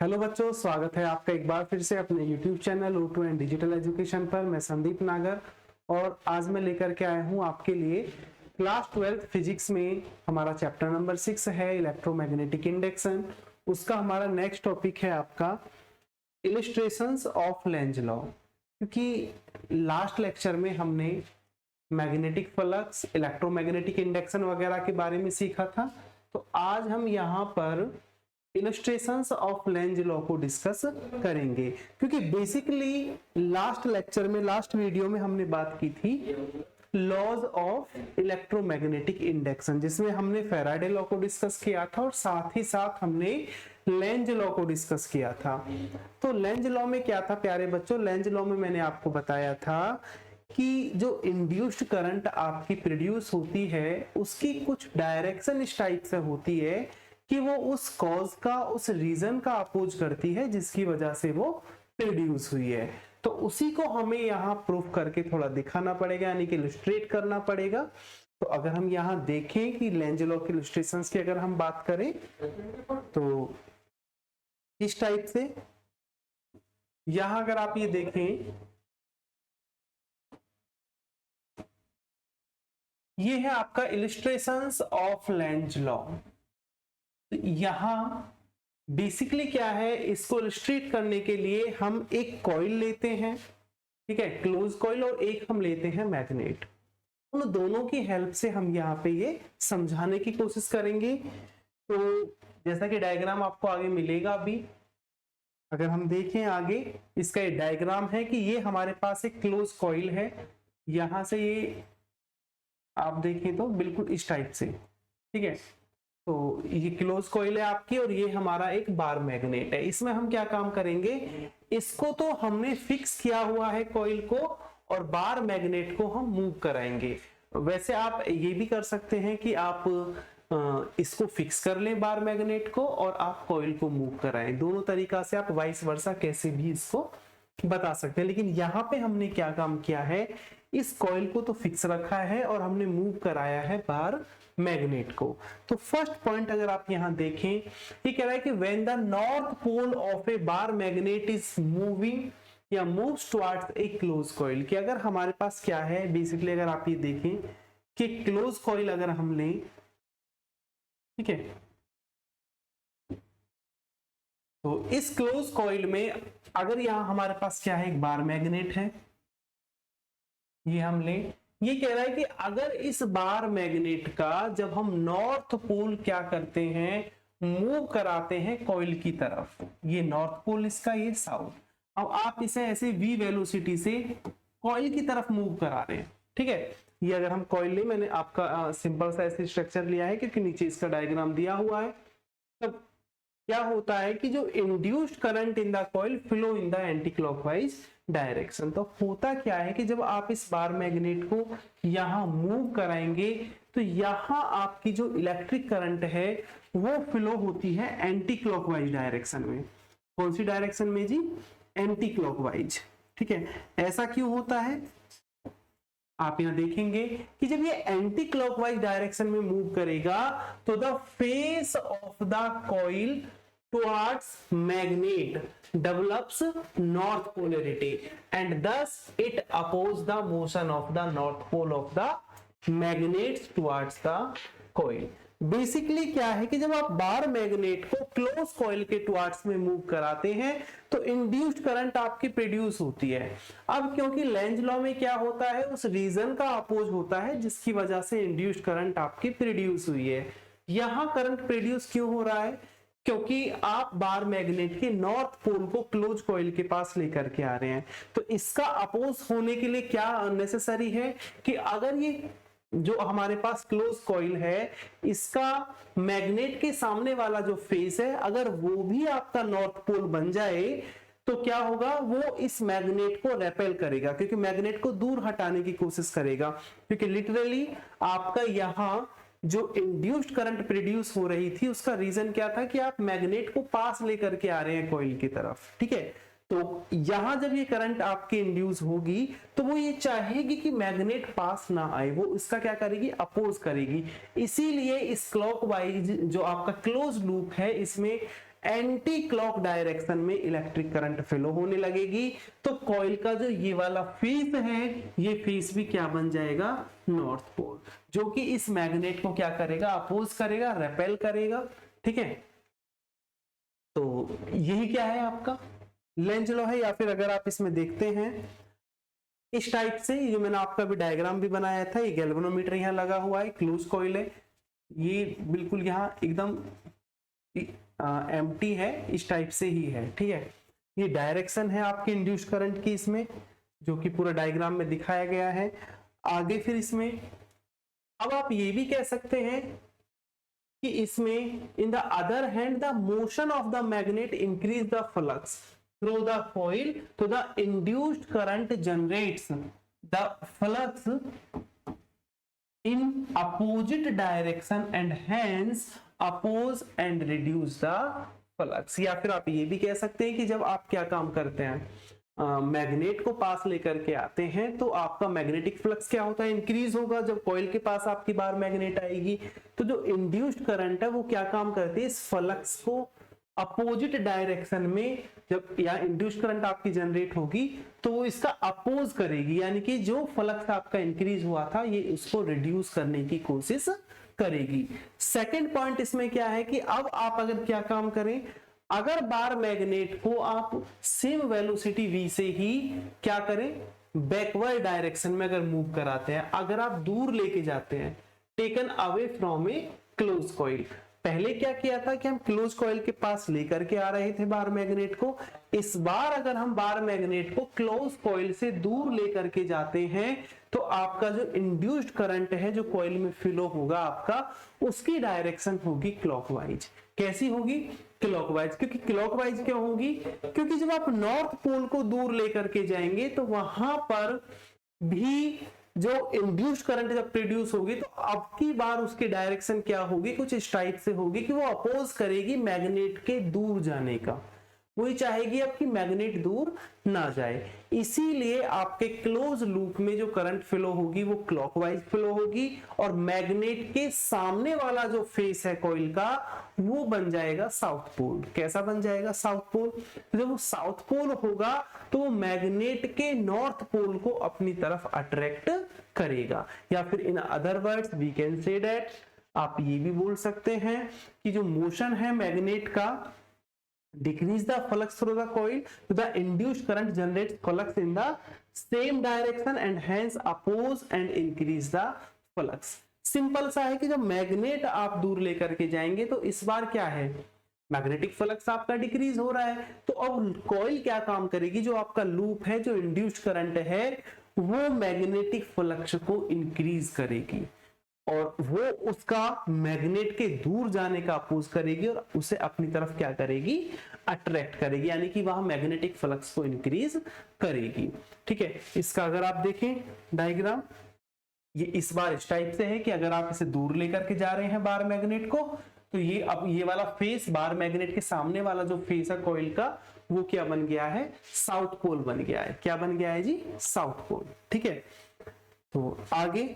Hello बच्चों, स्वागत है आपका एक बार फिर से अपने YouTube channel O2 and digital education पर। मैं संदीप नागर और आज मैं लेकर के आया हूं आपके लिए क्लास 12 फिजिक्स में हमारा चैप्टर नंबर 6 है इलेक्ट्रोमैग्नेटिक इंडक्शन। उसका हमारा नेक्स्ट टॉपिक है आपका इलस्ट्रेशंस ऑफ लेंज लॉ। क्योंकि लास्ट लेक्चर में हमने मैग्नेटिक फ्लक्स, इलेक्ट्रोमैग्नेटिक इंडक्शन वगैरह के बारे में सीखा था, तो आज हम यहाँ पर इलस्ट्रेशंस ऑफ लेंज लॉ को डिस्कस करेंगे। क्योंकि बेसिकली लास्ट लेक्चर में, लास्ट वीडियो में हमने बात की थी लॉज ऑफ इलेक्ट्रोमैग्नेटिक इंडक्शन, जिसमें हमने फैराडे लॉ को डिस्कस किया था और साथ ही साथ हमने लेंज लॉ को डिस्कस किया था। तो लेंज लॉ में क्या था प्यारे बच्चों? लेंज लॉ में मैंने आपको बताया था कि जो इंड्यूस्ड करंट आपकी प्रोड्यूस होती है उसकी कुछ डायरेक्शन इस टाइप से होती है कि वो उस कॉज का, उस रीजन का अपोज करती है जिसकी वजह से वो प्रोड्यूस हुई है। तो उसी को हमें यहाँ प्रूफ करके थोड़ा दिखाना पड़ेगा, यानी कि इलस्ट्रेट करना पड़ेगा। तो अगर हम यहाँ देखें कि लेंज लॉ के इलस्ट्रेशंस की अगर हम बात करें तो इस टाइप से यहाँ अगर आप ये देखें, ये है आपका इलस्ट्रेशंस ऑफ लेंज लॉ। यहां बेसिकली क्या है, इसको इलस्ट्रेट करने के लिए हम एक कॉइल लेते हैं, ठीक है, क्लोज कॉइल, और एक हम लेते हैं मैग्नेट। उन दोनों की हेल्प से हम यहाँ पे ये समझाने की कोशिश करेंगे। तो जैसा कि डायग्राम आपको आगे मिलेगा, अभी अगर हम देखें आगे, इसका ये डायग्राम है कि ये हमारे पास एक क्लोज कॉइल है। यहां से ये आप देखें तो बिल्कुल इस टाइप से, ठीक है। तो ये क्लोज कॉइल है आपकी और ये हमारा एक बार मैग्नेट है। इसमें हम क्या काम करेंगे, इसको तो हमने फिक्स किया हुआ है कॉइल को, और बार मैग्नेट को हम मूव कराएंगे। वैसे आप ये भी कर सकते हैं कि आप इसको फिक्स कर लें बार मैग्नेट को, और आप कॉइल को मूव कराएं। दोनों तरीका से आप वाइस वर्सा कैसे भी इसको बता सकते हैं। लेकिन यहाँ पे हमने क्या काम किया है, इस कॉइल को तो फिक्स रखा है और हमने मूव कराया है बार मैग्नेट को। तो फर्स्ट पॉइंट अगर आप यहां देखें, ये कह रहा है कि when the north pole of a bar magnet is moving या moves towards a close coil, कि अगर हमारे पास क्या है बेसिकली, अगर आप ये देखें कि क्लोज कॉइल अगर हम लें, ठीक है, तो इस क्लोज कॉइल में अगर यहां हमारे पास क्या है, एक बार मैग्नेट है, ये हम लें। ये कह रहा है कि अगर इस बार मैग्नेट का जब हम नॉर्थ पोल क्या करते हैं, मूव कराते हैं कॉइल की तरफ, ये नॉर्थ पोल इसका, ये साउथ, अब आप इसे ऐसे v वेलोसिटी से कॉइल की तरफ मूव करा रहे हैं, ठीक है। ये अगर हम कॉइल ले, मैंने आपका सिंपल सा ऐसे स्ट्रक्चर लिया है क्योंकि नीचे इसका डायग्राम दिया हुआ है। तब क्या होता है कि जो induced current in the coil flow in the anti clockwise direction. तो होता क्या है कि जब आप इस बार मैग्नेट को यहां मूव कराएंगे तो यहां आपकी जो इलेक्ट्रिक करंट है वो फ्लो होती है एंटी क्लॉकवाइज डायरेक्शन में। कौन सी डायरेक्शन में जी? एंटी क्लॉकवाइज, ठीक है। ऐसा क्यों होता है, आप यहां देखेंगे कि जब ये एंटी क्लॉकवाइज डायरेक्शन में मूव करेगा तो the face of the coil towards magnet develops north polarity and thus it opposes the motion of the north pole of the magnets towards the coil। Basically क्या है कि जब आप bar magnet को close coil के towards में move कराते हैं तो इंड्यूस्ड करंट आपकी प्रोड्यूस होती है। अब क्योंकि लेंज लॉ में क्या होता है, उस रीजन का अपोज होता है जिसकी वजह से इंड्यूस्ड करंट आपकी प्रोड्यूस हुई है। यहां करंट प्रोड्यूस क्यों हो रहा है? क्योंकि आप बार मैग्नेट के नॉर्थ पोल को क्लोज कॉइल के पास लेकर के आ रहे हैं। तो इसका अपोज होने के लिए क्या नेसेसरी है कि अगर ये जो हमारे पास क्लोज कॉइल है, इसका मैग्नेट के सामने वाला जो फेस है, अगर वो भी आपका नॉर्थ पोल बन जाए तो क्या होगा, वो इस मैग्नेट को रेपेल करेगा, क्योंकि मैग्नेट को दूर हटाने की कोशिश करेगा। क्योंकि लिटरली आपका यहां जो इंड्यूस्ड करंट प्रोड्यूस हो रही थी उसका रीजन क्या था कि आप मैग्नेट को पास लेकर के आ रहे हैं कॉइल की तरफ, ठीक है। तो यहां जब ये करंट आपके इंड्यूस होगी तो वो ये चाहेगी कि मैग्नेट पास ना आए, वो इसका क्या करेगी, अपोज करेगी। इसीलिए इस क्लॉकवाइज जो आपका क्लोज लूप है इसमें एंटी क्लॉक डायरेक्शन में इलेक्ट्रिक करंट फ्लो होने लगेगी। तो कॉइल का जो ये वाला फेस है, ये फेस भी क्या बन जाएगा, नॉर्थ पोल, जो कि इस मैग्नेट को क्या करेगा, अपोज करेगा, रेपेल करेगा। ठीक है, तो यही क्या है आपका लेंज लॉ है। या फिर अगर आप इसमें देखते हैं इस टाइप से, ये मैंने आपका भी डायग्राम भी बनाया था, ये गैल्वेनोमीटर यहाँ लगा हुआ है, क्लोज कॉइल है, ये बिल्कुल यहाँ एकदम एम्प्टी है, इस टाइप से ही है। ठीक है, ये डायरेक्शन है आपके इंड्यूस करंट की इसमें, जो कि पूरा डायग्राम में दिखाया गया है। आगे फिर इसमें अब आप ये भी कह सकते हैं कि इसमें in the other hand the motion of the magnet increase the flux through the coil, तो the induced current generates the flux in opposite direction and hence oppose and reduce the flux। या फिर आप ये भी कह सकते हैं कि जब आप क्या काम करते हैं, मैग्नेट को पास लेकर के आते हैं, तो आपका मैग्नेटिक फ्लक्स क्या होता है, इंक्रीज होगा। जब कॉइल के पास आपकी बार मैग्नेट आएगी, तो जो इंड्यूस्ड करंट है वो क्या काम करती है, इस फ्लक्स को अपोजिट डायरेक्शन में, जब या इंड्यूस्ड करंट आपकी जनरेट होगी तो वो इसका अपोज करेगी, यानी कि जो फ्लक्स आपका इंक्रीज हुआ था ये इसको रिड्यूस करने की कोशिश करेगी। सेकंड पॉइंट इसमें क्या है कि अब आप अगर क्या काम करें, अगर बार मैग्नेट को आप सेम वेलोसिटी v से ही क्या करें, बैकवर्ड डायरेक्शन में अगर मूव कराते हैं, अगर आप दूर लेके जाते हैं, taken away from a close coil. पहले क्या किया था कि हम क्लोज कॉइल के पास लेकर के आ रहे थे बार मैग्नेट को, इस बार अगर हम बार मैग्नेट को क्लोज कॉइल से दूर लेकर के जाते हैं, तो आपका जो इंड्यूस्ड करंट है जो कॉइल में फ्लो होगा आपका, उसकी डायरेक्शन होगी क्लॉकवाइज। कैसी होगी, क्लॉकवाइज। क्योंकि क्लॉकवाइज क्यों होगी, क्योंकि जब आप नॉर्थ पोल को दूर लेकर के जाएंगे तो वहां पर भी जो इंड्यूस्ड करंट जब प्रोड्यूस होगी, तो अब की बार उसकी डायरेक्शन क्या होगी, कुछ इस टाइप से होगी कि वो अपोज करेगी मैग्नेट के दूर जाने का। वही चाहेगी आपकी मैग्नेट दूर ना जाए। इसीलिए आपके क्लोज लूप में जो करंट फ्लो होगी वो क्लॉकवाइज फ्लो होगी, और मैग्नेट के सामने वाला जो फेस है कॉइल का, वो बन जाएगा साउथ पोल। कैसा बन जाएगा, साउथ पोल। जब वो साउथ पोल होगा तो वो मैग्नेट के नॉर्थ पोल को अपनी तरफ अट्रैक्ट करेगा। या फिर in other words we can say that, आप ये भी बोल सकते हैं कि जो मोशन है मैग्नेट का, decrease the flux through the coil, the induced current generates flux in the same direction and hence oppose and increase the flux। Simple सा है कि जब मैग्नेट आप दूर लेकर के जाएंगे तो इस बार क्या है, मैग्नेटिक फ्लक्स आपका डिक्रीज हो रहा है, तो अब कॉइल क्या काम करेगी, जो आपका लूप है, जो इंड्यूस्ड करंट है, वो मैग्नेटिक फ्लक्स को इंक्रीज करेगी और वो उसका मैग्नेट के दूर जाने का अपोज करेगी और उसे अपनी तरफ क्या करेगी, अट्रैक्ट करेगी, यानी कि वहां मैग्नेटिक फ्लक्स को इंक्रीज करेगी। ठीक है, इसका अगर आप देखें डायग्राम, ये इस बार इस टाइप से है कि अगर आप इसे दूर लेकर के जा रहे हैं बार मैग्नेट को, तो ये अब ये वाला फेस, बार मैग्नेट के सामने वाला जो फेस है कॉइल का, वो क्या बन गया है, साउथ पोल बन गया है। क्या बन गया है जी, साउथ पोल। ठीक है, तो आगे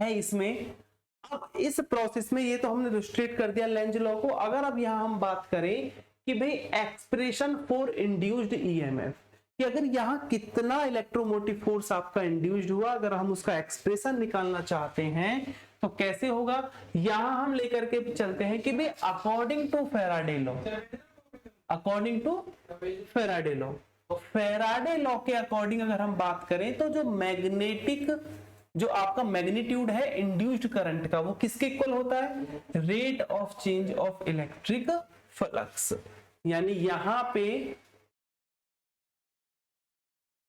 है इसमें, अब इस प्रोसेस में ये तो हमने इलस्ट्रेट कर दिया लेंज लॉ को। अगर अब यहां हम बात करें कि भाई एक्सप्रेशन फॉर इंड्यूस्ड ईएमएफ, कि अगर यहां कितना इलेक्ट्रोमोटिव फोर्स आपका इंड्यूस्ड हुआ, अगर हम उसका एक्सप्रेशन निकालना चाहते हैं तो कैसे होगा, यहां हम लेकर के चलते हैं कि भाई according to Faraday law, according to Faraday law, Faraday law के अकॉर्डिंग अगर हम बात करें तो जो मैग्नेटिक, जो आपका मैग्नीट्यूड है इंड्यूस्ड करंट का, वो किसके इक्वल होता है, rate of change of electric flux. यानी यहां पे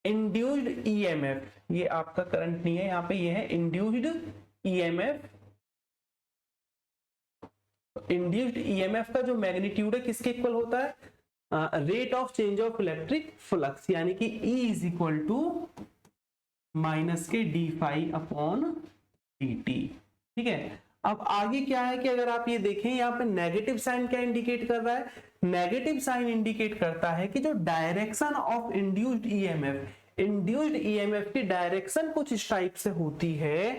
इंड्यूस्ड ईएमएफ, ये आपका करंट नहीं है, यहां पे ये है इंड्यूस्ड ईएमएफ। इंड्यूस्ड ईएमएफ का जो मैग्नीट्यूड है किसके इक्वल होता है, rate of change of electric flux, यानी कि E is equal to minus के D phi upon D T. ठीक है, अब आगे क्या है कि अगर आप ये देखें यहाँ पे नेगेटिव साइन क्या इंडिकेट कर रहा है, नेगेटिव साइन इंडिकेट करता है कि जो direction of induced EMF, induced EMF की डायरेक्शन कुछ इस टाइप से होती है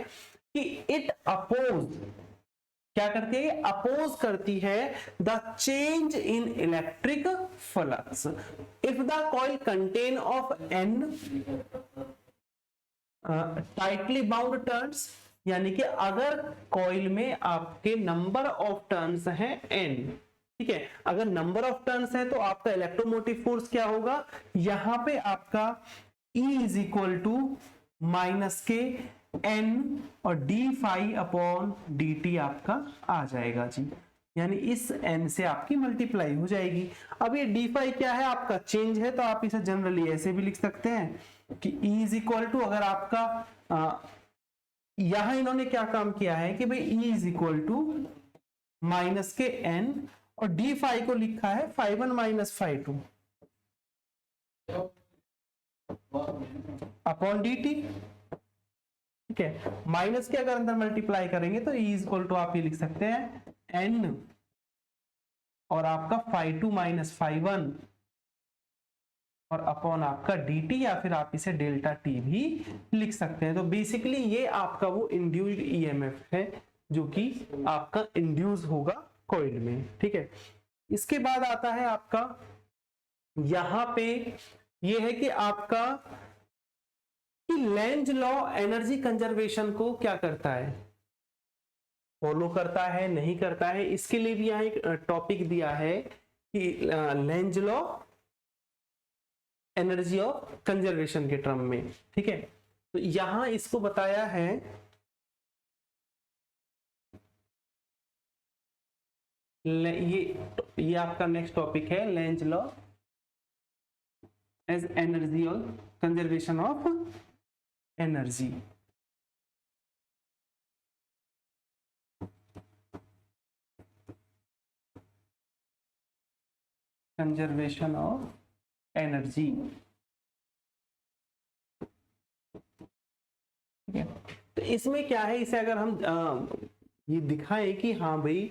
कि इट अपोज क्या करती है, अपोज करती है the change in electric flux if the coil contain of an tightly bound turns, यानी कि अगर कॉइल में आपके नंबर ऑफ टर्न्स हैं n, ठीक है, अगर नंबर ऑफ टर्न्स है तो आपका इलेक्ट्रोमोटिव फोर्स क्या होगा, यहां पे आपका E is equal to minus के n और d phi upon D t आपका आ जाएगा जी, यानी इस n से आपकी मल्टीप्लाई हो जाएगी। अब ये डी फाई क्या है, आपका चेंज है, तो आप इसे जनरली ऐसे भी लिख सकते हैं कि E इज इक्वल टू, अगर आपका यहां इन्होंने क्या काम किया है कि भाई E is equal to minus के n और डी फाई को लिखा है phi one minus phi two upon D T, ठीक है, माइनस के अगर अंदर मल्टीप्लाई करेंगे तो E इज इक्वल टू आप ये लिख सकते हैं n और आपका phi two minus phi one और अपॉन आपका dt, या फिर आप इसे डेल्टा t भी लिख सकते हैं। तो बेसिकली ये आपका वो इंड्यूस्ड ईएमएफ है जो कि आपका इंड्यूस होगा कॉइल में, ठीक है। इसके बाद आता है आपका यहां पे ये है कि आपका कि लेंज लॉ एनर्जी कंजर्वेशन को क्या करता है, फॉलो करता है नहीं करता है। इसके लिए भी यहाँ एक टॉपिक दिया है कि Lenz law energy of conservation के टर्म में, ठीक है। तो यहां इसको बताया है ये आपका नेक्स्ट टॉपिक है Lenz law as energy of conservation of energy. Conservation of energy, ठीक है। तो इसमें क्या है, इसे अगर हम ये दिखाएं कि हाँ भाई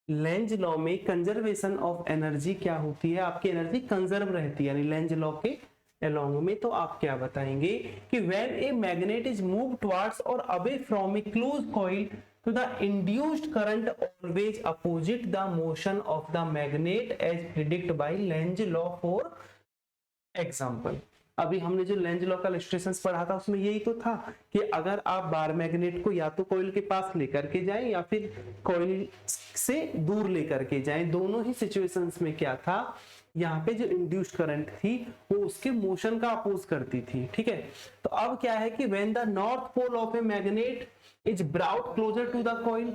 लेंज लॉ में कंजर्वेशन ऑफ एनर्जी क्या होती है, आपकी एनर्जी कंजर्व रहती है, यानी लेंज लॉ के अलोंग में, तो आप क्या बताएंगे कि when a magnet is move towards और away from a close coil तो the induced current always opposite the motion of the magnet as predict by Lenz law for example. अभी हमने जो लेंज लॉ का इलस्ट्रेशन पढ़ा था उसमें यही तो था कि अगर आप बार मैग्नेट को या तो कॉइल के पास लेकर के जाएं या फिर कॉइल से दूर लेकर के जाएं, दोनों ही सिचुएशंस में क्या था, यहाँ पे जो इंड्यूस्ड करंट थी वो उसके मोशन का अपोज करती थी, ठीक है। तो अब क्या है कि when the north pole of a magnet is brought closer to the coil,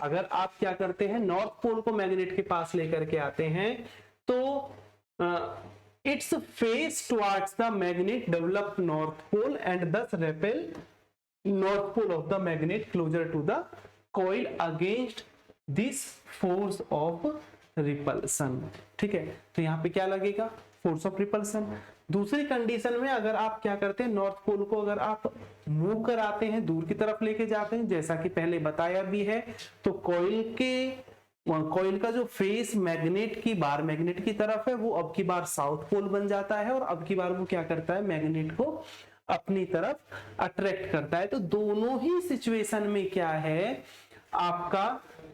अगर आप क्या करते हैं नॉर्थ पोल को मैग्नेट के पास लेकर के आते हैं तो its face towards the magnet develop north pole and thus repel north pole of the magnet closer to the coil against this force of repulsion, ठीक है। तो यहाँ पे क्या लगेगा, फोर्स ऑफ रिपल्सन। दूसरी कंडीशन में अगर आप क्या करते हैं, नॉर्थ पोल को अगर आप मूव कराते हैं, दूर की तरफ लेके जाते हैं, जैसा कि पहले बताया भी है, तो कॉइल का जो फेस मैग्नेट की बार मैग्नेट की तरफ है वो अब की बार साउथ पोल बन जाता है और अब की बार वो क्या करता है, मैग्नेट को अपनी तरफ अट्रैक्ट करता है। तो दोनों ही सिचुएशन में क्या है आपका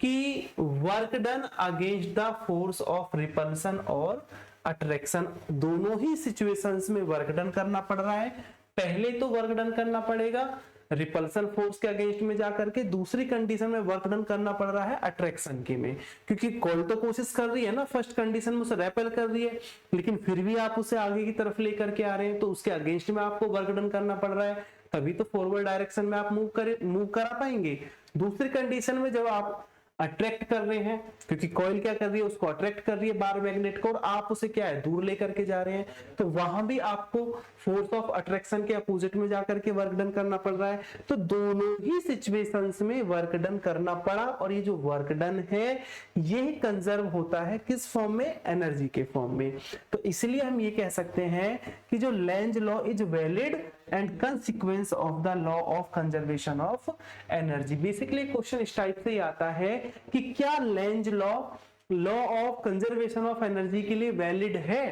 कि work done against the force of repulsion और अट्रैक्शन, दोनों ही सिचुएशंस में वर्क डन करना पड़ रहा है। पहले तो वर्क डन करना पड़ेगा रिपल्सन फोर्स के अगेंस्ट में जाकर के, दूसरी कंडीशन में वर्क डन करना पड़ रहा है अट्रैक्शन के में, क्योंकि कॉइल तो कोशिश कर रही है ना फर्स्ट कंडीशन में उसे रेपेल कर रही है, लेकिन फिर भी आप उसे आगे की तरफ लेकर के आ रहे हैं, तो उसके अगेंस्ट में आपको वर्क डन करना पड़ रहा है, तभी तो फॉरवर्ड डायरेक्शन में आप मूव करा पाएंगे। दूसरी कंडीशन में जब आप अट्रैक्ट कर रहे हैं, क्योंकि कॉइल क्या कर रही है, उसको अट्रैक्ट कर रही है बार मैग्नेट को, और आप उसे क्या है दूर लेकर के जा रहे हैं, तो वहां भी आपको फोर्स ऑफ अट्रैक्शन के अपोजिट में जाकर के वर्क डन करना पड़ रहा है। तो दोनों ही सिचुएशंस में वर्क डन करना पड़ा, और ये जो वर्क डन है ये कंजर्व होता है किस फॉर्म में, एनर्जी के फॉर्म में। तो इसलिए हम ये कह सकते हैं कि जो Lenz law is valid and consequence of the law of conservation of energy. Basically question इस टाइप से आता है कि क्या Lenz law of conservation of energy के लिए वैलिड है।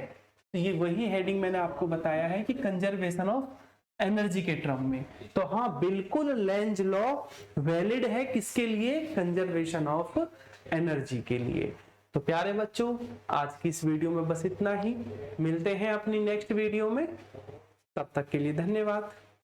तो ये वही हेडिंग मैंने आपको बताया है कि कंजर्वेशन ऑफ एनर्जी के टर्म में। तो हाँ, बिल्कुल लेंज लॉ वैलिड है, किसके लिए? कंजर्वेशन ऑफ एनर्जी के लिए। तो प्यारे बच्चों, आज की इस वीडियो में बस इतना ही। मिलते हैं अपनी नेक्स्ट वीडियो में, तब तक के लिए धन्यवाद।